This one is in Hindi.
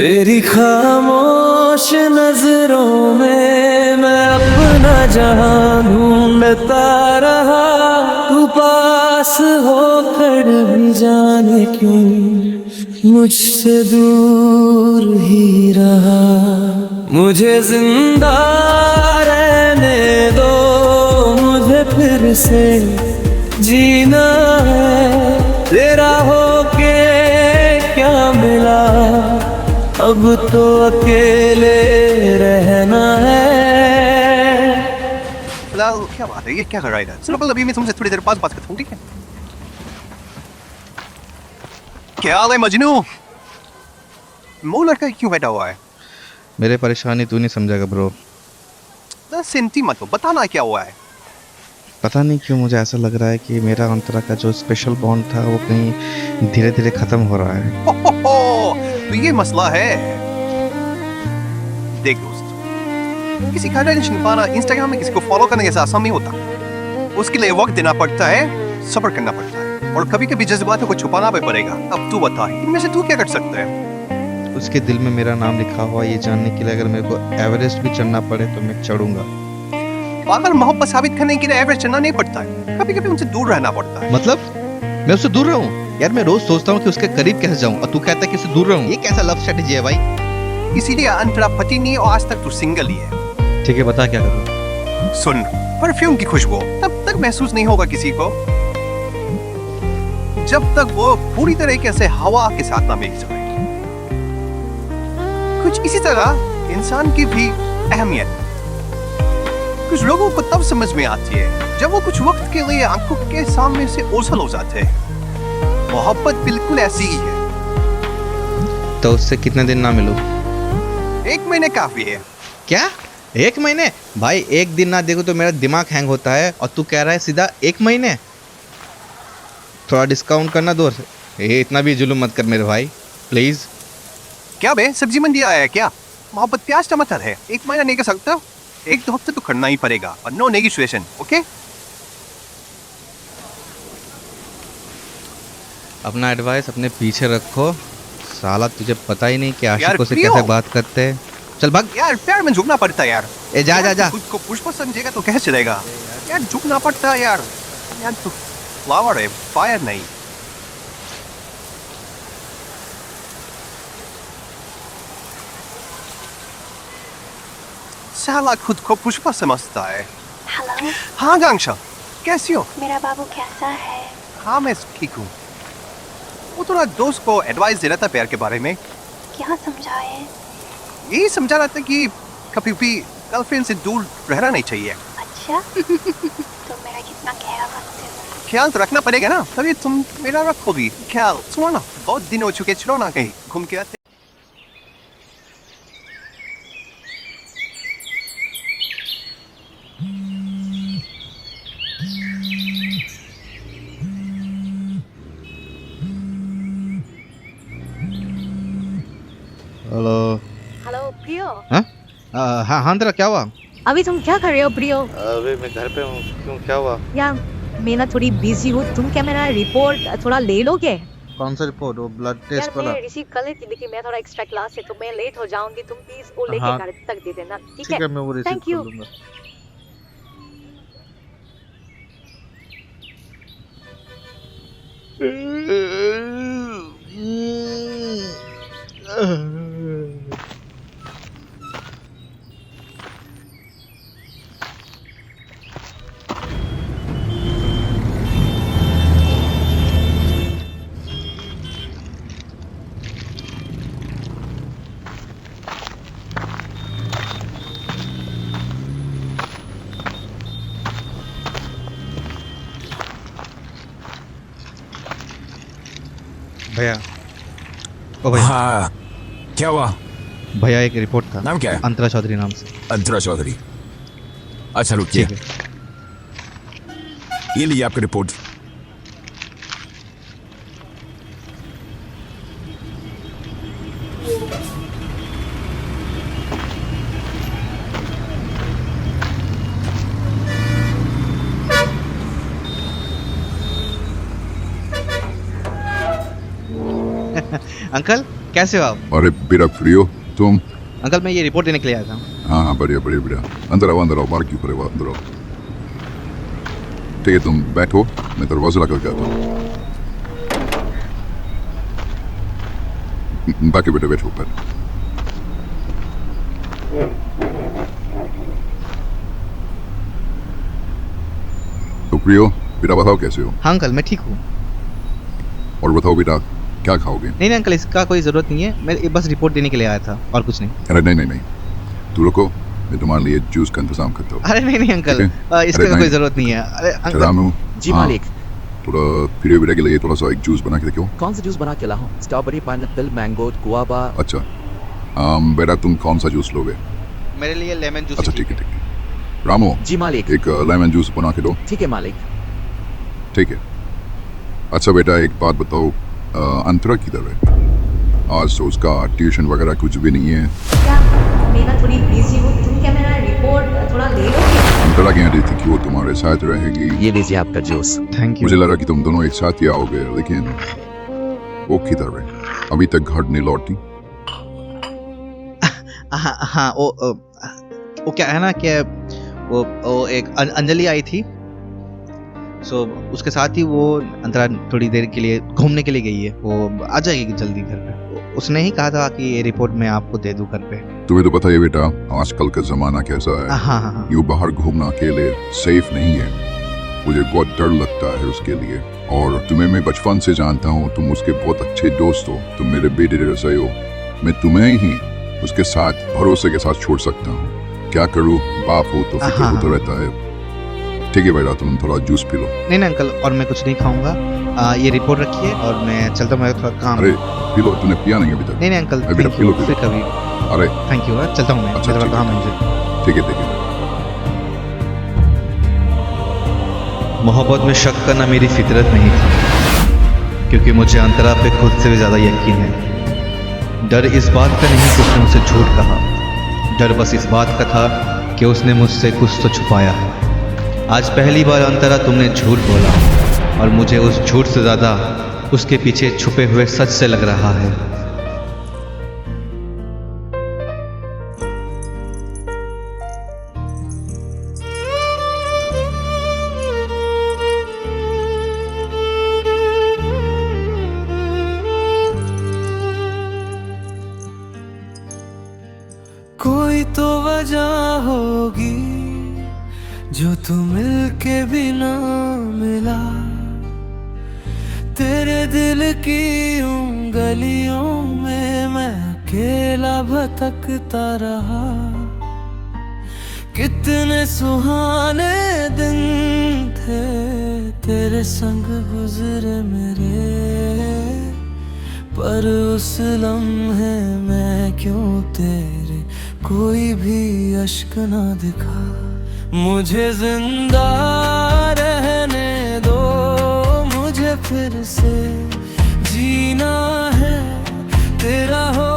तेरी खामोश नजरों में मैं अपना जहां ढूंढता रहा, तू पास होकर भी जाने क्यों मुझसे दूर ही रहा। मुझे जिंदा रहने दो, मुझे फिर से जीना है, तेरा होके क्या मिला, अब तो अकेले रहना है। फिलहाल क्या बात है, ये क्या कर रहा है इधर? सुनो पल, अभी मैं तुमसे थोड़ी देर बाद बात करता हूँ, ठीक है? क्या हाल है मजनू? मुंह लड़का क्यों बैठा हुआ है? मेरे परेशानी तू नहीं समझेगा ब्रो। सिंटी मत हो, बताना क्या हुआ है? पता नहीं क्यों मुझे ऐसा लग रहा है कि मेरा अंतरा का जो स्पेशल बॉन्ड था वो कहीं धीरे धीरे खत्म हो रहा है। हो, तो ये मसला है। देख दोस्त, किसी का टेंशन पाना इंस्टाग्राम में किसी को फॉलो करने जैसा आसान नहीं होता। उसके लिए वक्त देना पड़ता है, सब्र करना पड़ता है, और कभी कभी जज्बातों को छुपाना भी पड़ेगा। अब तू बता, इनमें से तू क्या कर सकता है? उसके दिल में मेरा नाम लिखा हुआ ये जानने के लिए अगर मेरे को एवरेस्ट भी चढ़ना पड़े तो मैं चढ़ूंगा। पागल, मोहब्बत साबित करने के लिए एवरेस्ट चढ़ना नहीं पड़ता है, कभी कभी उनसे दूर रहना पड़ता है। मतलब मैं उससे दूर रहूं? यार मैं रोज सोचता हूँ कि उसके करीब कैसे जाऊं और तू कहता है कि उससे दूर रहूं। ये कैसा लव स्ट्रेटेजी है भाई? इसीलिए अंतरा पति नहीं और आज तक तू सिंगल ही है। ठीक है, बता क्या करूं? सुन, परफ्यूम की खुशबू तब तक महसूस नहीं होगा किसी को जब तक वो पूरी तरीके से हवा के साथ ना मिल जाए। कुछ इसी तरह इंसान की भी अहमियत कुछ लोगों को तब समझ में आती है जब वो कुछ वक्त के लिए आंखों के सामने से ओझल हो जाते हैं। मोहब्बत बिल्कुल ऐसी ही है। तो उससे कितने दिन ना मिलूं? 1 महीने काफी है। क्या 1 महीने? भाई 1 दिन ना देखो तो मेरा दिमाग हैंग होता है और तू कह रहा है सीधा 1 महीने। थोड़ा डिस्काउंट करना दोस्त। ये इतना भी जुल्म मत कर मेरे भाई, प्लीज। क्या बे, सब्जी मंडी आया है क्या? मोहब्बत प्याज टमाटर है, 1 महीना नहीं कर सकता, 1-2 हफ्ते तो करना ही पड़ेगा, और नो नेगोशिएशन, ओके? अपना एडवाइस अपने पीछे रखो। साला तुझे पता ही नहीं कि आशिकों से प्रियो! कैसे बात करते हैं। चल भाग। यार प्यार में झुकना पड़ता है यार। ए जा जा जा। खुद को पुष्प समझेगा तो कैसे चलेगा? यार झुकना पड़ता है यार। यार तू फ्लावर है, फायर नहीं। साला खुद को पुष्पा समझता है। हेलो, हाँ गांक्षा, कैसी हो? मेरा बाबू कैसा है? हाँ मैं ठीक हूँ। वो थोड़ा दोस्त को एडवाइस दे रहा था प्यार के बारे में। क्या समझाए? यही समझा रहा था कि कभी भी गर्लफ्रेंड से दूर रहना नहीं चाहिए। अच्छा तो मेरा कितना ख्याल रखते हो? ख्याल तो रखना पड़ेगा ना, तभी तुम मेरा रखोगी ख्याल। सुनो ना, बहुत दिन हो चुके, चलो ना कहीं घूम के आते। हेलो। हेलो प्रियो। हाँ हाँ हाँ, तेरा क्या हुआ? अभी तुम क्या कर रहे हो प्रियो? अबे मैं घर पे हूँ। क्यों, क्या हुआ? यार मैं ना थोड़ी बिजी हूँ, तुम क्या मेरा रिपोर्ट थोड़ा ले लोगे? कौन सा रिपोर्ट? वो ब्लड यार टेस्ट वाला? मैं रिसीव कर लेती, लेकिन मैं थोड़ा एक्स्ट्रा क्लास है तो मैं लेट हो जाऊंगी, तुम प्लीज वो लेके हाँ। घर तक दे देना, ठीक ठीक है, मैं वो रिसीव थैंक कर यू। लूंगा। भैया, ओ भैया। हाँ, क्या हुआ? भैया एक रिपोर्ट था। नाम क्या है? अंतरा चौधरी नाम से। अंतरा चौधरी। अच्छा रुकिए, ठीक है। ये लीजिए आपकी रिपोर्ट। अंकल कैसे हो आप? अरे बेटा प्रियो तुम। अंकल मैं ये रिपोर्ट देने के लिए आया था। हाँ हाँ बढ़िया बढ़िया बढ़िया, अंदर आओ बाहर क्यों खड़े हो, अंदर आओ। ठीक है तुम बैठो, मैं दरवाजा लगा के आता हूँ। बाकी बेटा बैठो ऊपर। तो प्रियो बेटा बताओ कैसे हो, हाँ अंकल मैं ठीक हूँ। और बताओ बेटा क्या खाओगे? नहीं अंकल इसका कोई ज़रूरत नहीं है, मैं बस रिपोर्ट देने के लिए आया था और कुछ नहीं। अरे नहीं तू रुको, मैं तुम्हारे लिए जूस का इंतजाम करता हूँ। अरे नहीं अंकल, ठीक है? इसका अरे कोई नहीं। ज़रूरत नहीं है। अरे अंकल रामू जी हाँ, मालिक। थोड़ा प्रियो बेटा के लिए थोड़ा सा एक जूस बना के देखो। कौन सा जूस बना के लाऊं? Strawberry, pineapple, mango, guava. अच्छा बेटा तुम कौन सा जूस लोगे? मेरे लिए लेमन जूस। अच्छा ठीक है रामू जी मालिक। एक लेमन जूस बना के दो। ठीक है मालिक। ठीक है। अच्छा बेटा एक बात बताओ, अंतरा किधर है? आज तो उसका ट्यूशन वगैरह कुछ भी नहीं है। क्या मैं ना थोड़ी बिजी हूँ, तुम क्या मेरा रिपोर्ट थोड़ा ले लोगे? अंतरा कह रही थी कि वो तुम्हारे साथ रहेगी। ये लीजिए आपका जूस। Thank you. मुझे लगा कि तुम दोनों एक साथ ही आओगे, लेकिन वो किधर है? अभी तक घर नहीं लौटी। हाँ वो क्या है ना कि वो एक अंजलि आई थी, सो उसके साथ ही वो अंतरा थोड़ी देर के लिए घूमने के लिए गई है, वो आ जाएगी जल्दी घर पे। उसने ही कहा था कि ये रिपोर्ट मैं आपको दे दूं घर पे। तुम्हें तो पता है बेटा आजकल का जमाना कैसा है। हाँ यूँ बाहर घूमना अकेले सेफ नहीं है, मुझे बहुत डर लगता है उसके लिए। और तुम्हें मैं बचपन से जानता हूँ, तुम उसके बहुत अच्छे दोस्त हो, तुम मेरे बेटे जैसे हो। मैं तुम्हें ही उसके साथ भरोसे के साथ छोड़ सकता हूँ। क्या करूँ, बाप हो तो फिक्र हाँ। होता रहता है। ठीक है बेटा तुम थोड़ा जूस पी लो। नहीं अंकल, और मैं कुछ नहीं खाऊंगा। ये रिपोर्ट रखिए और मैं चलता हूँ, मेरा थोड़ा काम। अरे पी लो, तूने पिया नहीं अभी तक? नहीं अंकल, अरे बेटा थैंक पी लो यू, फिर कभी। अरे थैंक यू, चलता हूँ मैं, अच्छा, मेरा ठीक काम है। है मुझे। ठीक है। मोहब्बत में शक करना मेरी फितरत नहीं थी, क्योंकि मुझे अंतरा पे खुद से भी ज़्यादा यकीन है। डर इस बात का नहीं कि उसने मुझसे झूठ कहा, डर बस इस बात का था कि उसने मुझसे कुछ तो छुपाया है। आज पहली बार अंतरा तुमने झूठ बोला, और मुझे उस झूठ से ज़्यादा उसके पीछे छुपे हुए सच से लग रहा है। कोई तो वजह होगी जो तू मिलके भी ना मिला। तेरे दिल की उन गलियों में मैं अकेला भटकता रहा। कितने सुहाने दिन थे तेरे संग गुजरे मेरे, पर उस लम्हे में क्यों तेरे कोई भी अश्क ना दिखा। मुझे जिंदा रहने दो, मुझे फिर से जीना है, तेरा हो